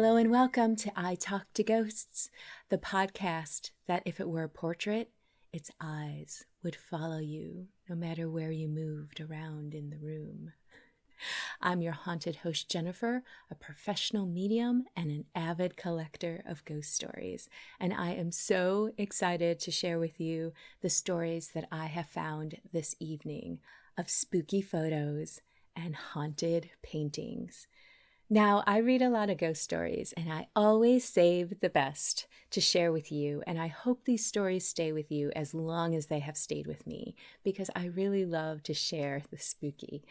Hello and welcome to I Talk to Ghosts, the podcast that if it were a portrait, its eyes would follow you no matter where you moved around in the room. I'm your haunted host, Jennifer, a professional medium and an avid collector of ghost stories, and I am so excited to share with you the stories that I have found this evening of spooky photos and haunted paintings. Now, I read a lot of ghost stories, and I always save the best to share with you, and I hope these stories stay with you as long as they have stayed with me, because I really love to share the spooky.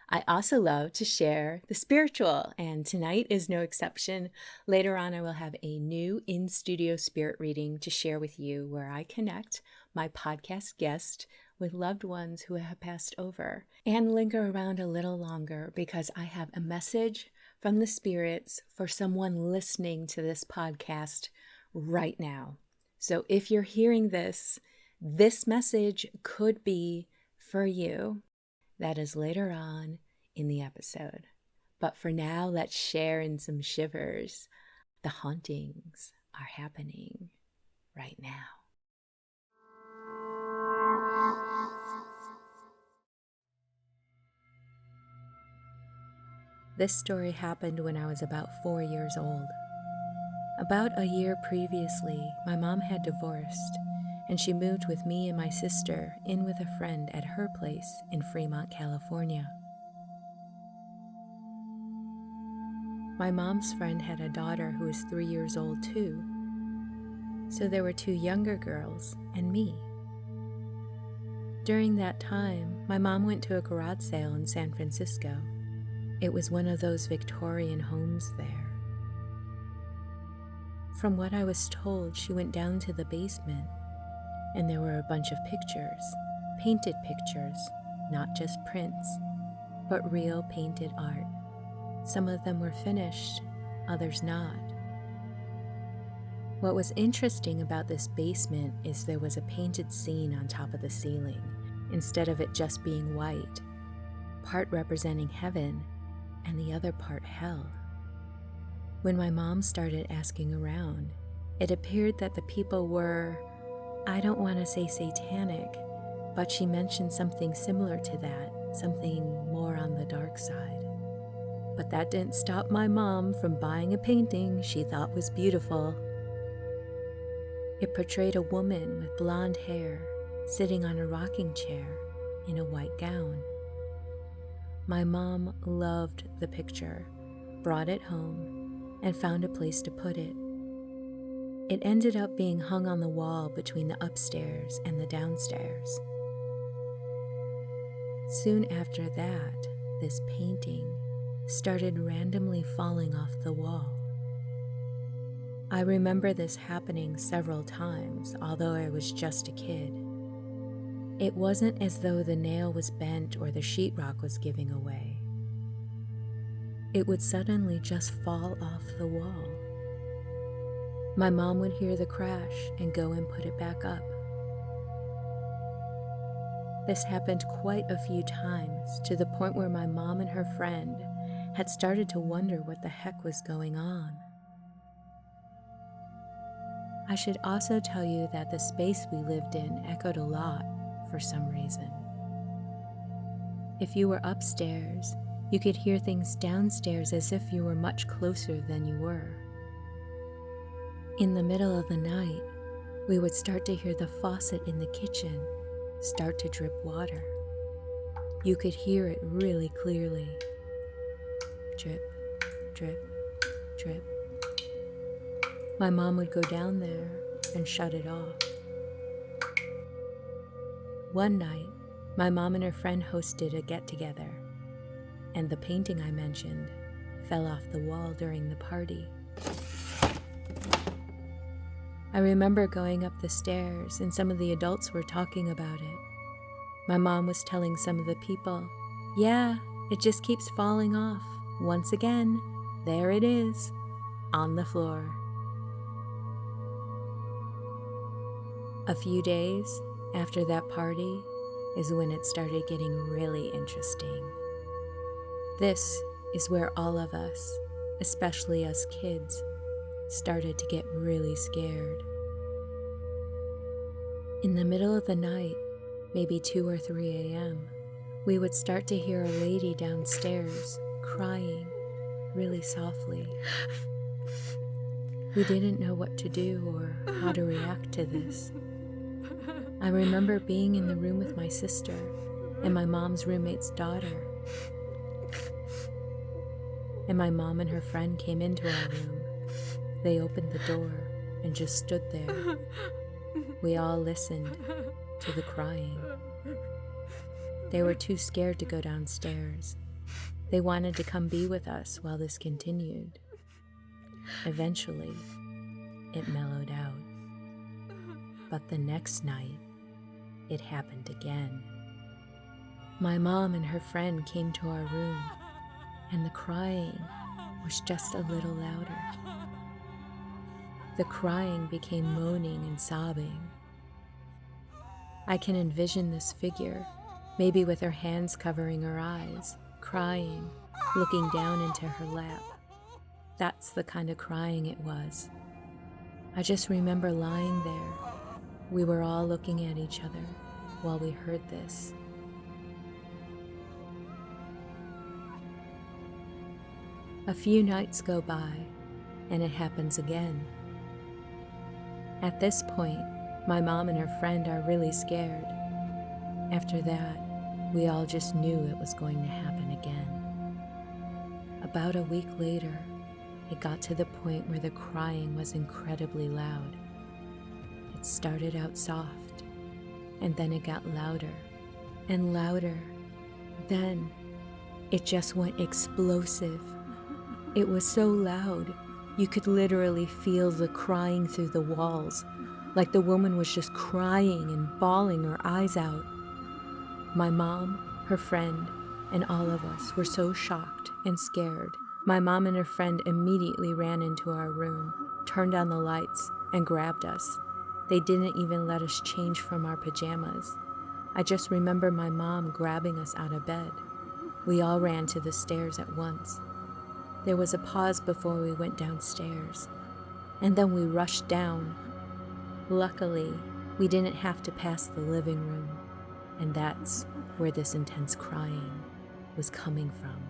I also love to share the spiritual, and tonight is no exception. Later on, I will have a new in-studio spirit reading to share with you where I connect my podcast guest with loved ones who have passed over and linger around a little longer because I have a message from the spirits for someone listening to this podcast right now. So if you're hearing this message could be for you. That is later on in the episode. But for now, let's share in some shivers. The hauntings are happening right now. This story happened when I was about 4 years old. About a year previously, my mom had divorced, and she moved with me and my sister in with a friend at her place in Fremont, California. My mom's friend had a daughter who was 3 years old too, so there were 2 younger girls and me. During that time, my mom went to a garage sale in San Francisco. It was one of those Victorian homes there. From what I was told, she went down to the basement, and there were a bunch of pictures, painted pictures, not just prints, but real painted art. Some of them were finished, others not. What was interesting about this basement is there was a painted scene on top of the ceiling, instead of it just being white, part representing heaven and the other part hell. When my mom started asking around, it appeared that the people were, I don't want to say satanic, but she mentioned something similar to that, something more on the dark side. But that didn't stop my mom from buying a painting she thought was beautiful. It portrayed a woman with blonde hair sitting on a rocking chair in a white gown. My mom loved the picture, brought it home, and found a place to put it. It ended up being hung on the wall between the upstairs and the downstairs. Soon after that, this painting started randomly falling off the wall. I remember this happening several times, although I was just a kid. It wasn't as though the nail was bent or the sheetrock was giving away. It would suddenly just fall off the wall. My mom would hear the crash and go and put it back up. This happened quite a few times, to the point where my mom and her friend had started to wonder what the heck was going on. I should also tell you that the space we lived in echoed a lot for some reason. If you were upstairs, you could hear things downstairs as if you were much closer than you were. In the middle of the night, we would start to hear the faucet in the kitchen start to drip water. You could hear it really clearly. Drip, drip, drip. My mom would go down there and shut it off. One night, my mom and her friend hosted a get-together, and the painting I mentioned fell off the wall during the party. I remember going up the stairs, and some of the adults were talking about it. My mom was telling some of the people, "Yeah, it just keeps falling off. Once again, there it is, on the floor." A few days after that party is when it started getting really interesting. This is where all of us, especially us kids, started to get really scared. In the middle of the night, maybe 2 or 3 a.m., we would start to hear a lady downstairs crying really softly. We didn't know what to do or how to react to this. I remember being in the room with my sister and my mom's roommate's daughter. And my mom and her friend came into our room. They opened the door and just stood there. We all listened to the crying. They were too scared to go downstairs. They wanted to come be with us while this continued. Eventually, it mellowed out. But the next night, it happened again. My mom and her friend came to our room, and the crying was just a little louder. The crying became moaning and sobbing. I can envision this figure, maybe with her hands covering her eyes, crying, looking down into her lap. That's the kind of crying it was. I just remember lying there. We were all looking at each other while we heard this. A few nights go by, and it happens again. At this point, my mom and her friend are really scared. After that, we all just knew it was going to happen again. About a week later, it got to the point where the crying was incredibly loud. It started out soft, and then it got louder and louder. Then it just went explosive. It was so loud, you could literally feel the crying through the walls, like the woman was just crying and bawling her eyes out. My mom, her friend, and all of us were so shocked and scared. My mom and her friend immediately ran into our room, turned on the lights, and grabbed us. They didn't even let us change from our pajamas. I just remember my mom grabbing us out of bed. We all ran to the stairs at once. There was a pause before we went downstairs, and then we rushed down. Luckily, we didn't have to pass the living room, and that's where this intense crying was coming from.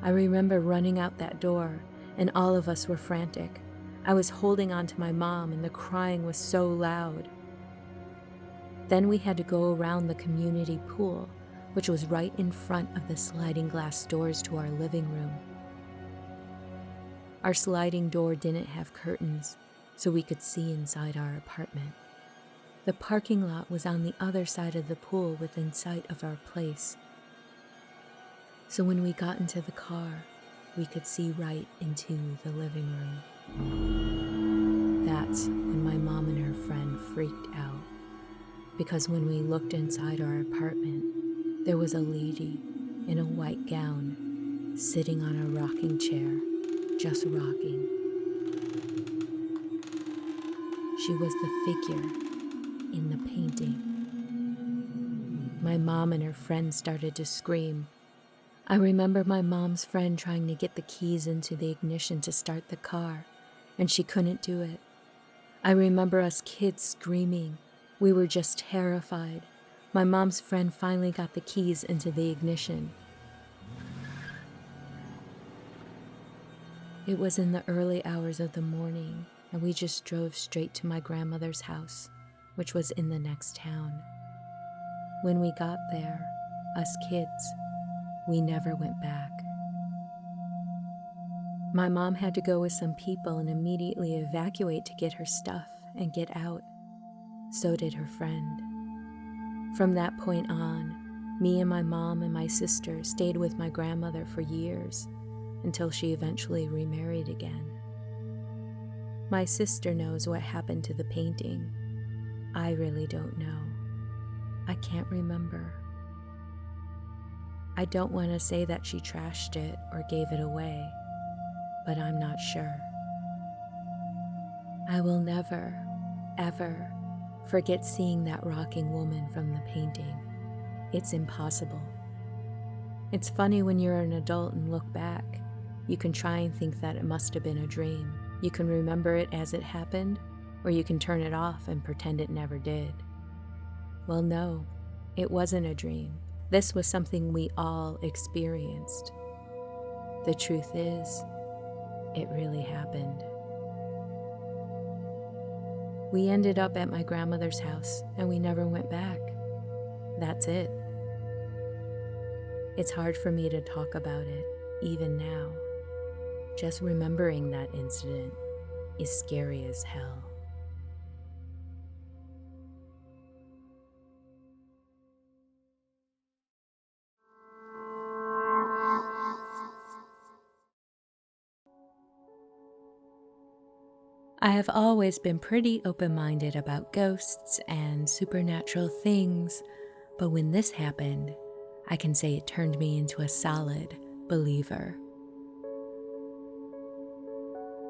I remember running out that door, and all of us were frantic. I was holding on to my mom, and the crying was so loud. Then we had to go around the community pool, which was right in front of the sliding glass doors to our living room. Our sliding door didn't have curtains, so we could see inside our apartment. The parking lot was on the other side of the pool within sight of our place. So when we got into the car, we could see right into the living room. That's when my mom and her friend freaked out, because when we looked inside our apartment, there was a lady in a white gown sitting on a rocking chair, just rocking. She was the figure in the painting. My mom and her friend started to scream. I remember my mom's friend trying to get the keys into the ignition to start the car, and she couldn't do it. I remember us kids screaming. We were just terrified. My mom's friend finally got the keys into the ignition. It was in the early hours of the morning, and we just drove straight to my grandmother's house, which was in the next town. When we got there, us kids, we never went back. My mom had to go with some people and immediately evacuate to get her stuff and get out. So did her friend. From that point on, me and my mom and my sister stayed with my grandmother for years, until she eventually remarried again. My sister knows what happened to the painting. I really don't know. I can't remember. I don't want to say that she trashed it or gave it away, but I'm not sure. I will never, ever forget seeing that rocking woman from the painting. It's impossible. It's funny when you're an adult and look back. You can try and think that it must have been a dream. You can remember it as it happened, or you can turn it off and pretend it never did. Well, no, it wasn't a dream. This was something we all experienced. The truth is, it really happened. We ended up at my grandmother's house and we never went back. That's it. It's hard for me to talk about it, even now. Just remembering that incident is scary as hell. I have always been pretty open-minded about ghosts and supernatural things, but when this happened, I can say it turned me into a solid believer.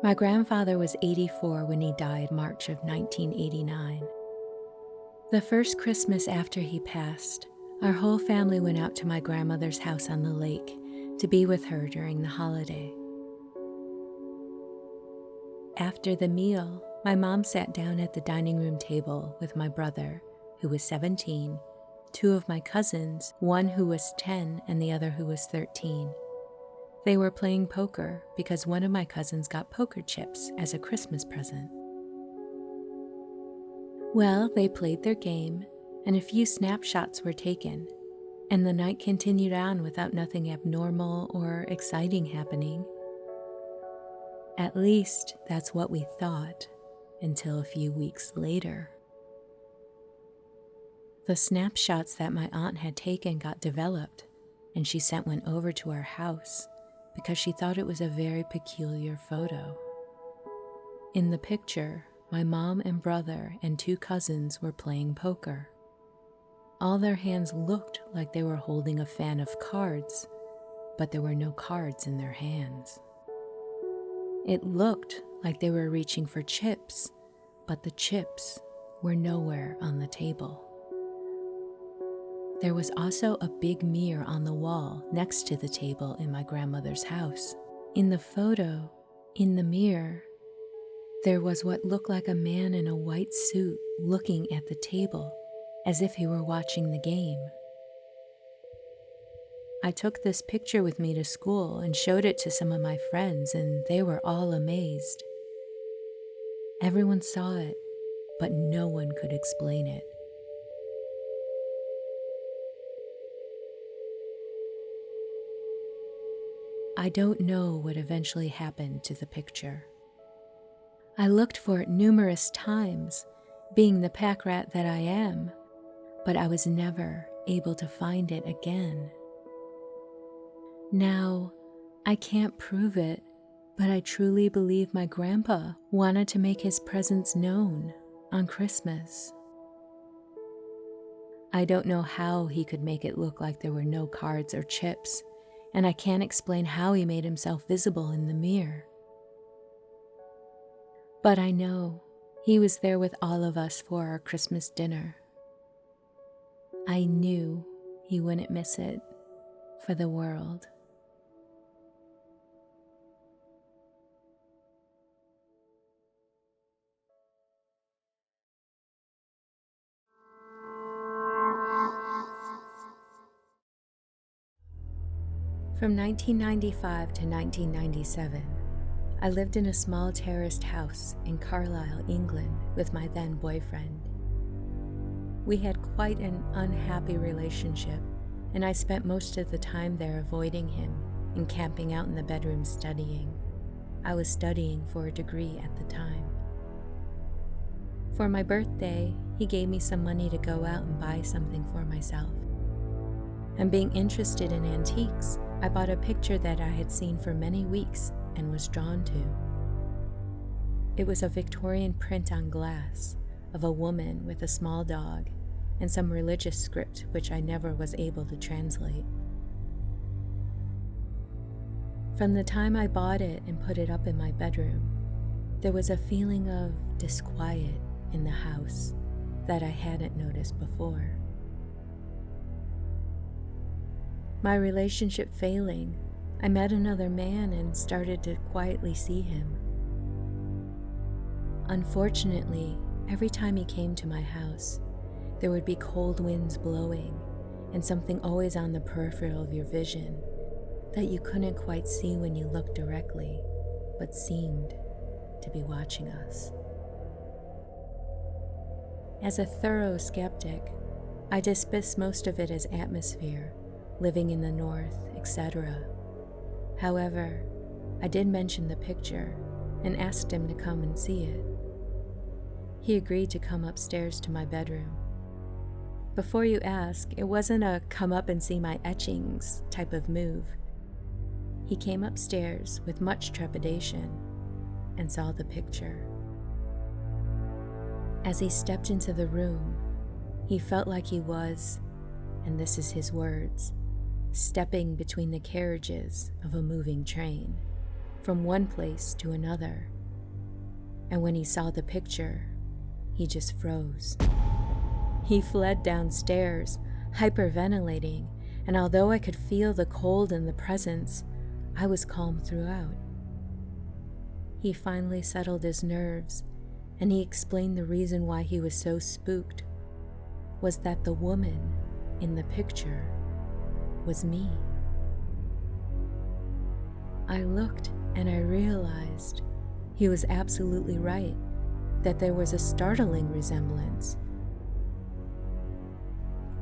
My grandfather was 84 when he died March of 1989. The first Christmas after he passed, our whole family went out to my grandmother's house on the lake to be with her during the holiday. After the meal, my mom sat down at the dining room table with my brother, who was 17, two of my cousins, one who was 10 and the other who was 13. They were playing poker because one of my cousins got poker chips as a Christmas present. Well, they played their game, and a few snapshots were taken, and the night continued on without nothing abnormal or exciting happening. At least that's what we thought, until a few weeks later. The snapshots that my aunt had taken got developed, and she sent one over to our house because she thought it was a very peculiar photo. In the picture, my mom and brother and two cousins were playing poker. All their hands looked like they were holding a fan of cards, but there were no cards in their hands. It looked like they were reaching for chips, but the chips were nowhere on the table. There was also a big mirror on the wall next to the table in my grandmother's house. In the photo, in the mirror, there was what looked like a man in a white suit looking at the table as if he were watching the game. I took this picture with me to school and showed it to some of my friends, and they were all amazed. Everyone saw it, but no one could explain it. I don't know what eventually happened to the picture. I looked for it numerous times, being the pack rat that I am, but I was never able to find it again. Now, I can't prove it, but I truly believe my grandpa wanted to make his presence known on Christmas. I don't know how he could make it look like there were no cards or chips, and I can't explain how he made himself visible in the mirror. But I know he was there with all of us for our Christmas dinner. I knew he wouldn't miss it for the world. From 1995 to 1997, I lived in a small terraced house in Carlisle, England, with my then boyfriend. We had quite an unhappy relationship, and I spent most of the time there avoiding him and camping out in the bedroom studying. I was studying for a degree at the time. For my birthday, he gave me some money to go out and buy something for myself. And being interested in antiques, I bought a picture that I had seen for many weeks and was drawn to. It was a Victorian print on glass of a woman with a small dog and some religious script which I never was able to translate. From the time I bought it and put it up in my bedroom, there was a feeling of disquiet in the house that I hadn't noticed before. My relationship failing, I met another man and started to quietly see him. Unfortunately, every time he came to my house, there would be cold winds blowing and something always on the peripheral of your vision that you couldn't quite see when you looked directly, but seemed to be watching us. As a thorough skeptic, I dismissed most of it as atmosphere, living in the north, etc. However, I did mention the picture and asked him to come and see it. He agreed to come upstairs to my bedroom. Before you ask, it wasn't a come up and see my etchings type of move. He came upstairs with much trepidation and saw the picture. As he stepped into the room, he felt like he was, and this is his words, stepping between the carriages of a moving train, from one place to another. And when he saw the picture, he just froze. He fled downstairs, hyperventilating, and although I could feel the cold in the presence, I was calm throughout. He finally settled his nerves, and he explained the reason why he was so spooked was that the woman in the picture was me. I looked and I realized he was absolutely right, that there was a startling resemblance.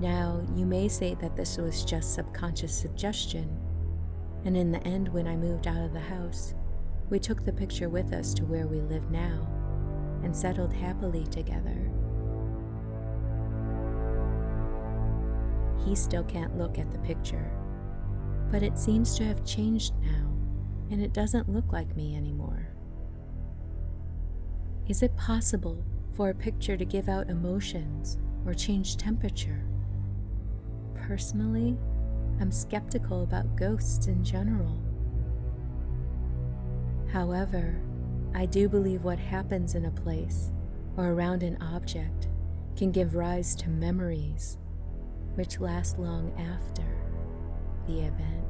Now, you may say that this was just subconscious suggestion, and in the end, when I moved out of the house, we took the picture with us to where we live now and settled happily together. He still can't look at the picture, but it seems to have changed now, and it doesn't look like me anymore. Is it possible for a picture to give out emotions or change temperature? Personally, I'm skeptical about ghosts in general. However, I do believe what happens in a place or around an object can give rise to memories which last long after the event.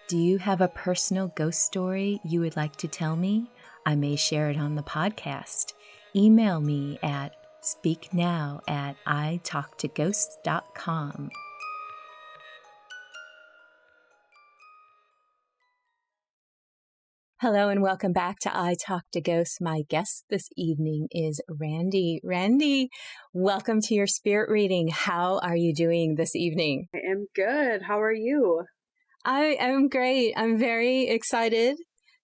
Do you have a personal ghost story you would like to tell me? I may share it on the podcast. Email me at speaknow@italktoghosts.com. Hello and welcome back to I Talk to Ghosts. My guest this evening is Randi. Randi, welcome to your spirit reading. How are you doing this evening? I am good. How are you? I am great. I'm very excited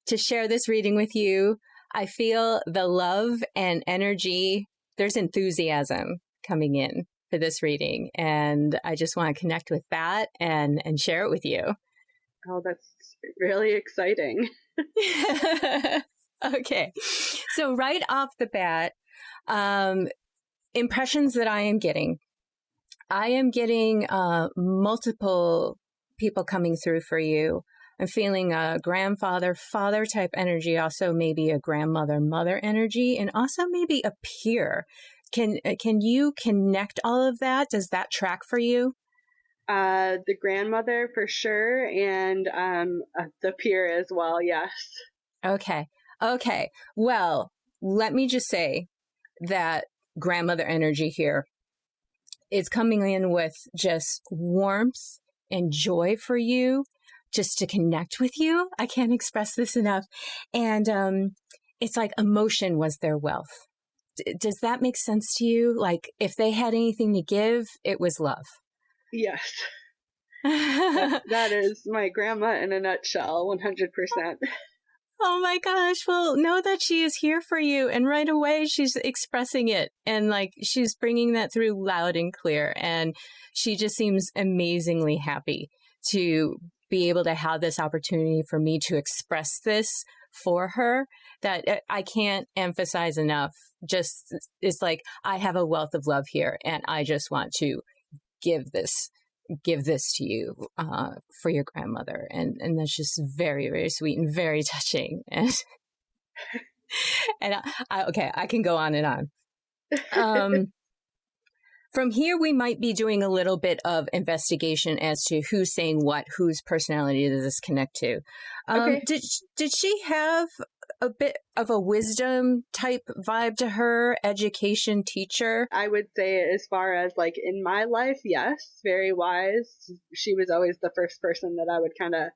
to share this reading with you. I feel the love and energy. There's enthusiasm coming in for this reading, and I just want to connect with that and share it with you. Oh, that's really exciting. Okay. So right off the bat, impressions that I am getting. I am getting multiple people coming through for you. I'm feeling a grandfather, father type energy, also maybe a grandmother, mother energy, and also maybe a peer. Can you connect all of that? Does that track for you? The grandmother for sure, and the peer as well, yes. Okay. Well, let me just say that grandmother energy here is coming in with just warmth and joy for you, just to connect with you. I can't express this enough. And it's like emotion was their wealth. Does that make sense to you? Like if they had anything to give, it was love. Yes. that is my grandma in a nutshell, 100%. Oh my gosh. Well, know that she is here for you. And right away, she's expressing it. And like she's bringing that through loud and clear. And she just seems amazingly happy to be able to have this opportunity for me to express this for her, that I can't emphasize enough. Just, it's like, I have a wealth of love here and I just want to give this to you for your grandmother. And that's just very, very sweet and very touching. And And okay, I can go on and on. From here, we might be doing a little bit of investigation as to who's saying what, whose personality does this connect to. Okay. Did she have a bit of a wisdom type vibe to her, education teacher? I would say as far as like in my life, yes, very wise. She was always the first person that I would kind of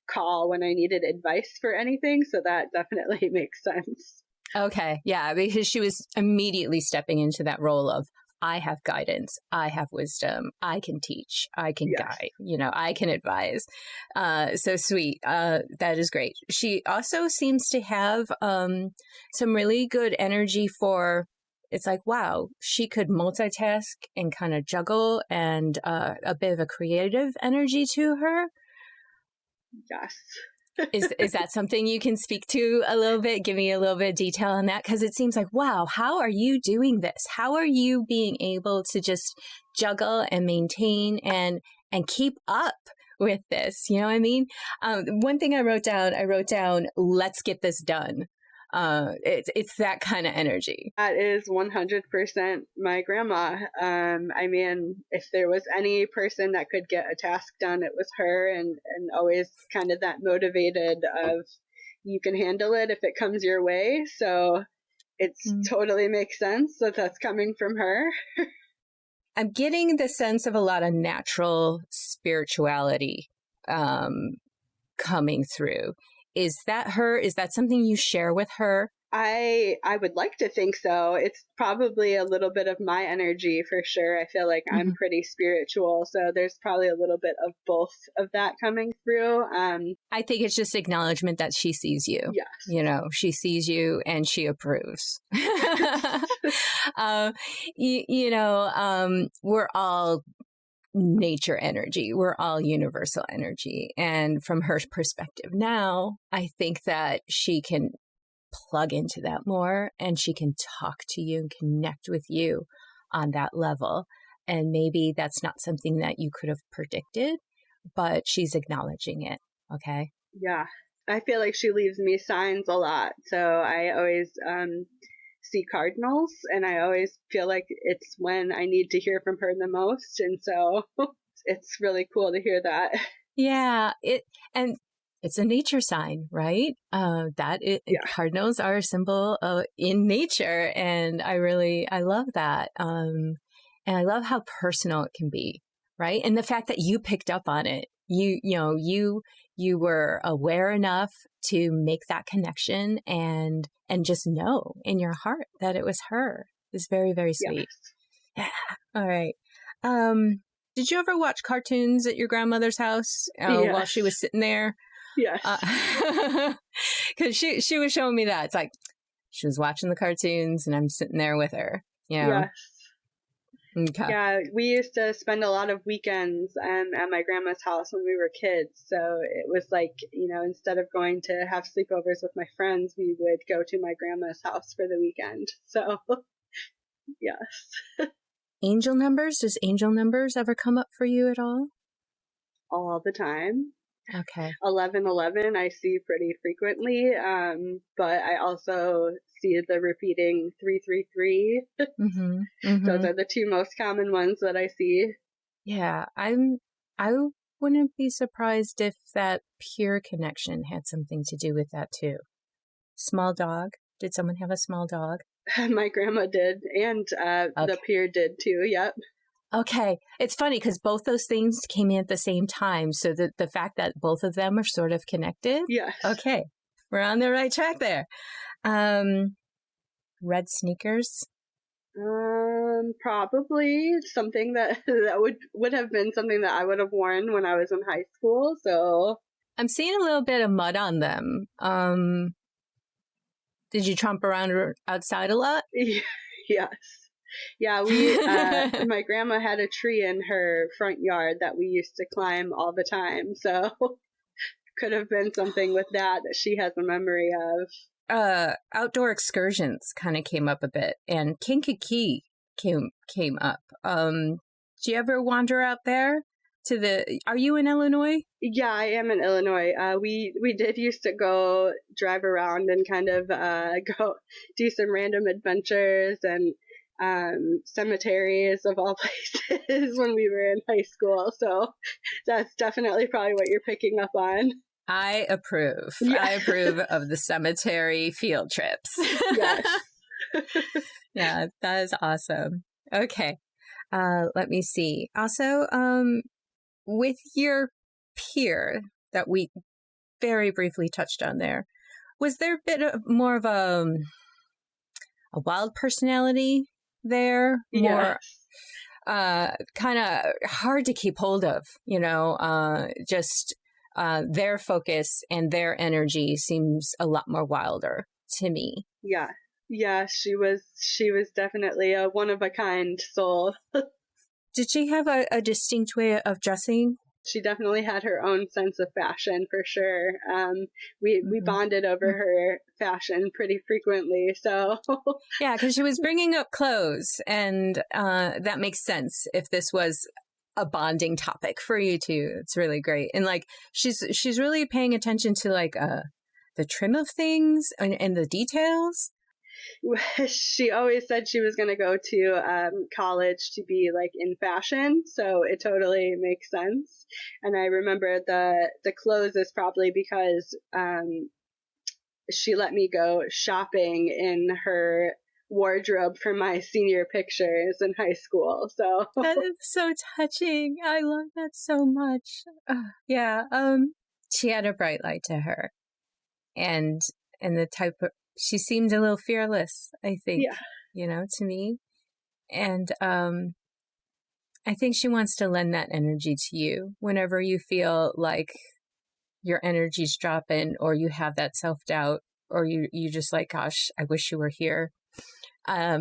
call when I needed advice for anything. So that definitely makes sense. Okay. Yeah. Because she was immediately stepping into that role of, I have guidance. I have wisdom. I can teach. I can guide. I can advise. So sweet. That is great. She also seems to have some really good energy for, it's like, wow, she could multitask and kind of juggle, and a bit of a creative energy to her. Yes. Is that something you can speak to a little bit? Give me a little bit of detail on that, because it seems like, wow, how are you doing this? How are you being able to just juggle and maintain and keep up with this? You know what I mean? One thing I wrote down, let's get this done. It's that kind of energy. That is 100% my grandma. I mean, if there was any person that could get a task done, it was her, and always kind of that motivated of, you can handle it if it comes your way. So it's totally makes sense that that's coming from her. I'm getting the sense of a lot of natural spirituality coming through. Is that her? Is that something you share with her? I would like to think so. It's probably a little bit of my energy for sure. I feel like I'm pretty spiritual, so there's probably a little bit of both of that coming through. I think it's just acknowledgement that she sees you. Yes. She sees you and she approves. We're all nature energy. We're all universal energy. And from her perspective now, I think that she can plug into that more, and she can talk to you and connect with you on that level. And maybe that's not something that you could have predicted, but she's acknowledging it. Okay. Yeah. I feel like she leaves me signs a lot. So I always see cardinals, and I always feel like it's when I need to hear from her the most. And so it's really cool to hear that. Yeah. It's a nature sign, right? Cardinals are a symbol in nature. And I love that. And I love how personal it can be, right? And the fact that you picked up on it, you were aware enough to make that connection and just know in your heart that it was her. It's very, very sweet. Yes. Yeah. All right. Did you ever watch cartoons at your grandmother's house while she was sitting there? Yes. Because she was showing me that. It's like she was watching the cartoons and I'm sitting there with her. Yes. Okay. Yeah, we used to spend a lot of weekends at my grandma's house when we were kids. So it was like, instead of going to have sleepovers with my friends, we would go to my grandma's house for the weekend. So, yes. Angel numbers? Does angel numbers ever come up for you at all? All the time. Okay. 1111 I see pretty frequently, but I also see the repeating 333. Those are the two most common ones that I see. Yeah, I wouldn't be surprised if that pure connection had something to do with that too. Small dog. Did someone have a small dog? My grandma did, and the peer did too. Yep. Okay. It's funny because both those things came in at the same time. So the fact that both of them are sort of connected. Yes. Okay. We're on the right track there. Red sneakers. Probably something that would have been something that I would have worn when I was in high school. So I'm seeing a little bit of mud on them. Did you tromp around outside a lot? Yes. Yeah, my grandma had a tree in her front yard that we used to climb all the time. So could have been something with that she has a memory of. Outdoor excursions kind of came up a bit, and Kankakee came up. Do you ever wander out there? are you in Illinois? Yeah, I am in Illinois. We did used to go drive around and kind of go do some random adventures and cemeteries of all places when we were in high school. So that's definitely probably what you're picking up on. I approve. Yeah. I approve of the cemetery field trips. Yes. Yeah, that is awesome. Okay. Let me see. Also, with your peer that we very briefly touched on there, was there a bit of more of a wild personality there? More kind of hard to keep hold of, just their focus and their energy seems a lot more wilder to me. Yeah, she was definitely a one of a kind soul. Did she have a distinct way of dressing? She definitely had her own sense of fashion for sure. We bonded over her fashion pretty frequently. So yeah, because she was bringing up clothes, and that makes sense if this was a bonding topic for you two. It's really great, and like she's really paying attention to like the trim of things and the details. She always said she was going to go to college to be like in fashion, so it totally makes sense. And I remember the clothes is probably because she let me go shopping in her wardrobe for my senior pictures in high school. So that is so touching. I love that so much. Yeah. She had a bright light to her, and the type of, she seemed a little fearless, I think, to me. And I think she wants to lend that energy to you whenever you feel like your energy's dropping or you have that self-doubt or you just like, gosh, I wish you were here. I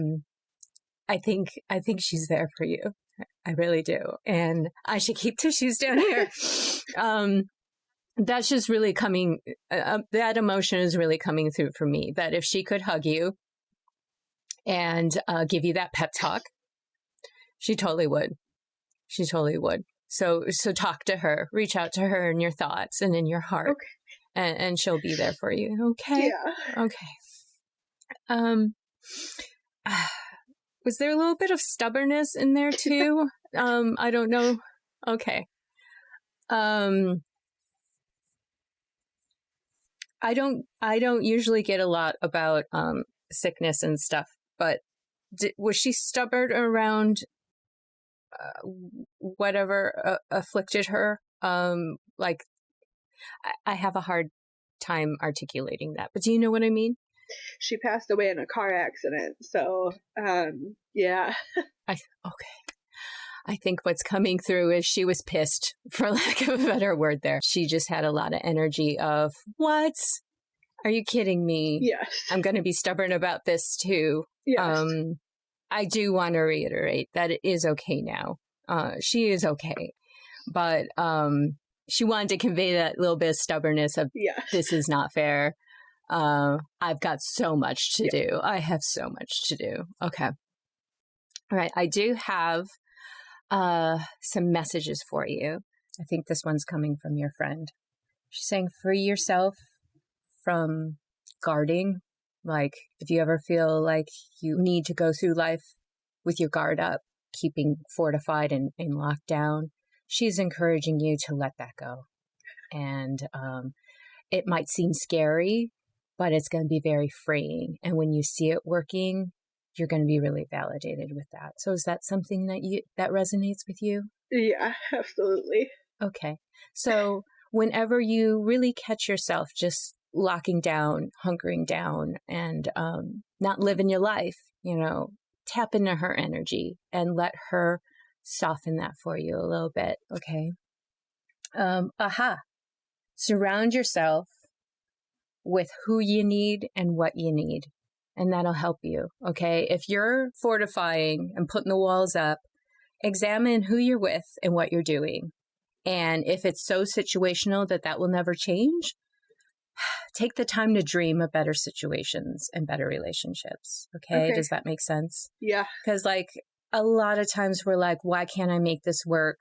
think she's there for you. I really do. And I should keep tissues down here. That's just really coming, that emotion is really coming through for me, that if she could hug you and give you that pep talk, she totally would. She totally would. So talk to her, reach out to her in your thoughts and in your heart, and she'll be there for you. Okay? Yeah. Okay. Was there a little bit of stubbornness in there too? I don't know. Okay. I don't usually get a lot about sickness and stuff, but was she stubborn around whatever afflicted her? Like, I have a hard time articulating that, but do you know what I mean? She passed away in a car accident, so yeah. I think what's coming through is she was pissed, for lack of a better word there. She just had a lot of energy of, what? Are you kidding me? Yes. I'm going to be stubborn about this too. Yes. I do want to reiterate that it is okay now. She is okay. But she wanted to convey that little bit of stubbornness of, this is not fair. I've got so much to do. I have so much to do. Okay. All right. I do have some messages for you. I think this one's coming from your friend. She's saying, free yourself from guarding. Like, if you ever feel like you need to go through life with your guard up, keeping fortified and locked down, she's encouraging you to let that go. And it might seem scary, but it's going to be very freeing. And when you see it working, you're going to be really validated with that. So is that something that resonates with you? Yeah, absolutely. Okay. So whenever you really catch yourself just locking down, hunkering down, and not living your life, tap into her energy and let her soften that for you a little bit. Okay. Surround yourself with who you need and what you need. And that'll help you, okay? If you're fortifying and putting the walls up, examine who you're with and what you're doing. And if it's so situational that will never change, take the time to dream of better situations and better relationships, okay? Does that make sense? Yeah. Because, like, a lot of times we're like, why can't I make this work?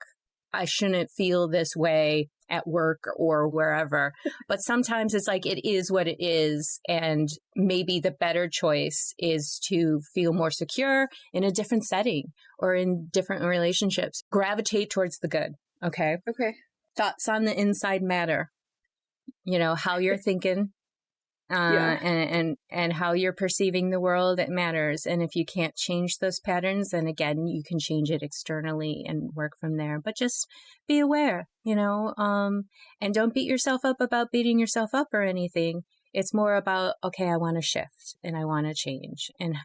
I shouldn't feel this way at work or wherever. But sometimes it's like, it is what it is. And maybe the better choice is to feel more secure in a different setting or in different relationships. Gravitate towards the good. Okay. Okay. Thoughts on the inside matter. How you're thinking. Yeah. And how you're perceiving the world, it matters. And if you can't change those patterns, then again, you can change it externally and work from there. But just be aware, and don't beat yourself up about beating yourself up or anything. It's more about, okay, I want to shift and I want to change. And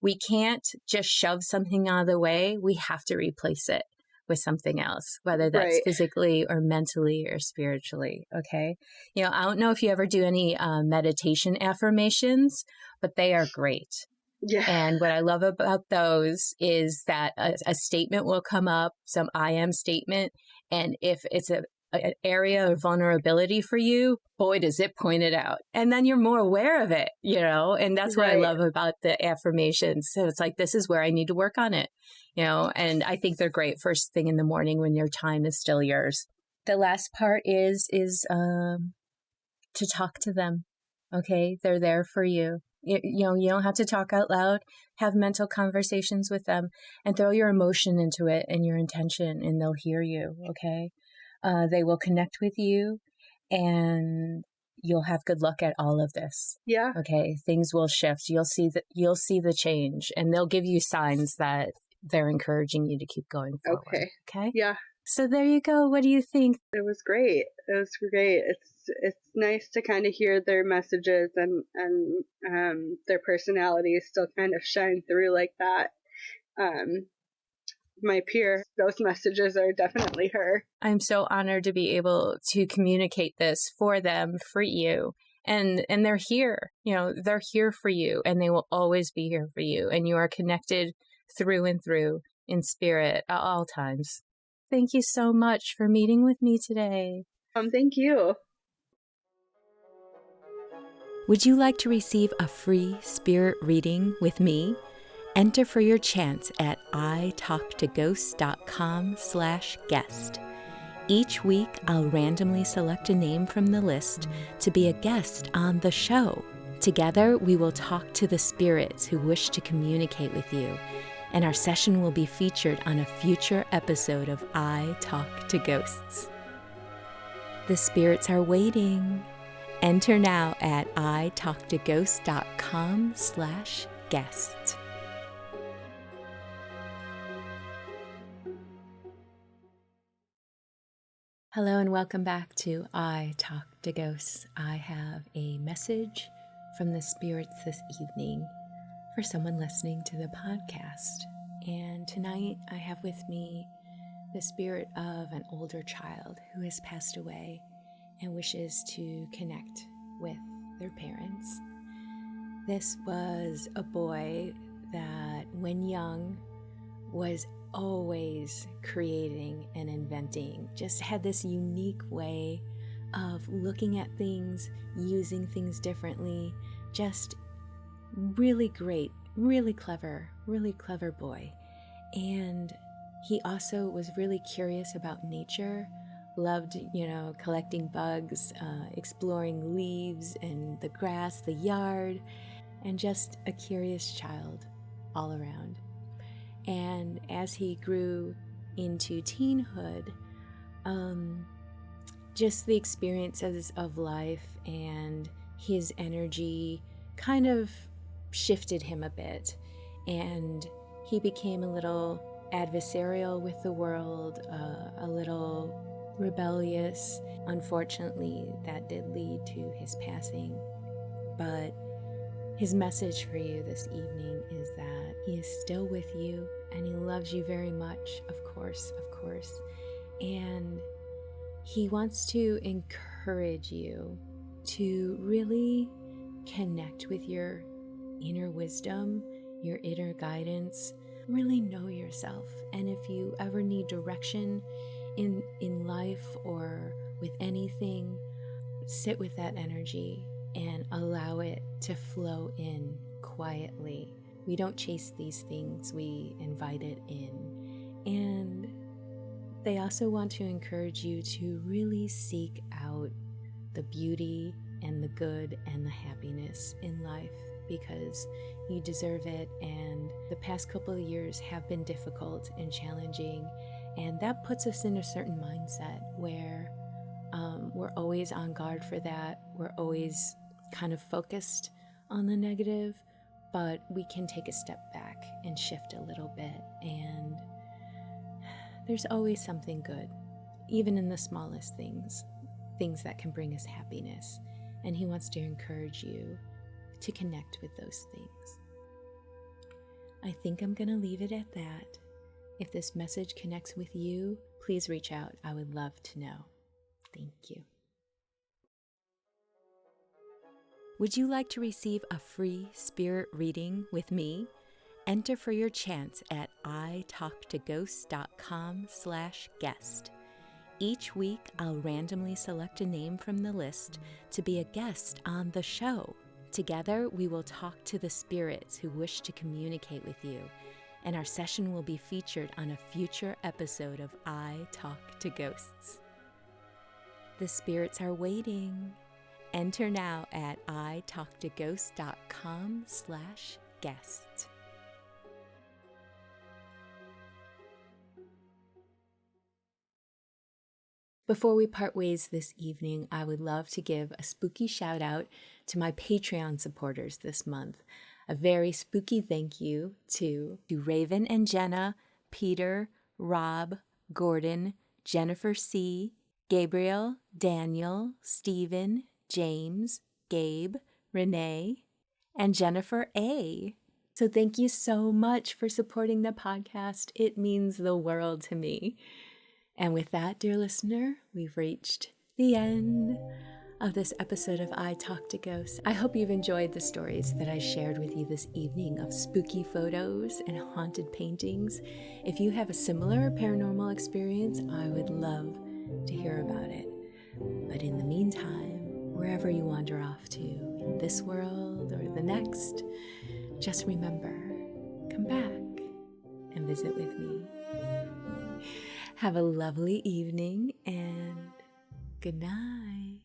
we can't just shove something out of the way. We have to replace it with something else, whether that's physically or mentally or spiritually. Okay. I don't know if you ever do any meditation affirmations, but they are great. Yeah. And what I love about those is that a statement will come up, some I am statement. And if it's an area of vulnerability for you, boy, does it point it out. And then you're more aware of it, and that's what I love about the affirmations. So it's like, this is where I need to work on it, and I think they're great first thing in the morning when your time is still yours. The last part is to talk to them. Okay. They're there for you. You don't have to talk out loud, have mental conversations with them and throw your emotion into it and your intention, and they'll hear you. Okay. They will connect with you and you'll have good luck at all of this. Yeah. Okay. Things will shift. You'll see the change, and they'll give you signs that they're encouraging you to keep going forward. Okay. Yeah. So there you go. What do you think? It was great. It's nice to kind of hear their messages and their personalities still kind of shine through like that. My peer, those messages are definitely her. I'm so honored to be able to communicate this for them, for you. And they're here, they're here for you, and they will always be here for you. And you are connected through and through in spirit at all times. Thank you so much for meeting with me today. Thank you. Would you like to receive a free spirit reading with me? Enter for your chance at italktoghosts.com/guest. Each week, I'll randomly select a name from the list to be a guest on the show. Together, we will talk to the spirits who wish to communicate with you, and our session will be featured on a future episode of I Talk to Ghosts. The spirits are waiting. Enter now at italktoghosts.com/guest. Hello and welcome back to I Talk to Ghosts. I have a message from the spirits this evening for someone listening to the podcast. And tonight I have with me the spirit of an older child who has passed away and wishes to connect with their parents. This was a boy that, when young, was always creating and inventing, just had this unique way of looking at things, using things differently, just really great, really clever boy. And he also was really curious about nature, loved, collecting bugs, exploring leaves and the grass, the yard, and just a curious child all around. And as he grew into teenhood, just the experiences of life and his energy kind of shifted him a bit. And he became a little adversarial with the world, a little rebellious. Unfortunately, that did lead to his passing. But his message for you this evening is that he is still with you and he loves you very much, of course. And he wants to encourage you to really connect with your inner wisdom, your inner guidance, really know yourself. And if you ever need direction in life or with anything, sit with that energy and allow it to flow in quietly. We don't chase these things, we invite it in. And They also want to encourage you to really seek out the beauty and the good and the happiness in life, because you deserve it. And the past couple of years have been difficult and challenging, and that puts us in a certain mindset where we're always on guard for that. We're always kind of focused on the negative, but we can take a step back and shift a little bit, and there's always something good, even in the smallest things that can bring us happiness. And he wants to encourage you to connect with those things. I think I'm going to leave it at that. If this message connects with you, please reach out. I would love to know. Thank you. Would you like to receive a free spirit reading with me? Enter for your chance at italktoghosts.com/guest. Each week, I'll randomly select a name from the list to be a guest on the show. Together, we will talk to the spirits who wish to communicate with you, and our session will be featured on a future episode of I Talk to Ghosts. The spirits are waiting. Enter now at italktoghosts.com/guest. Before we part ways this evening, I would love to give a spooky shout out to my Patreon supporters this month. A very spooky thank you to Raven and Jenna, Peter, Rob, Gordon, Jennifer C., Gabriel, Daniel, Stephen, James, Gabe, Renee, and Jennifer A. So thank you so much for supporting the podcast. It means the world to me. And with that, dear listener, we've reached the end of this episode of I Talk to Ghosts. I hope you've enjoyed the stories that I shared with you this evening of spooky photos and haunted paintings. If you have a similar paranormal experience, I would love to hear about it. But in the meantime, wherever you wander off to, in this world or the next, just remember, come back and visit with me. Have a lovely evening and good night.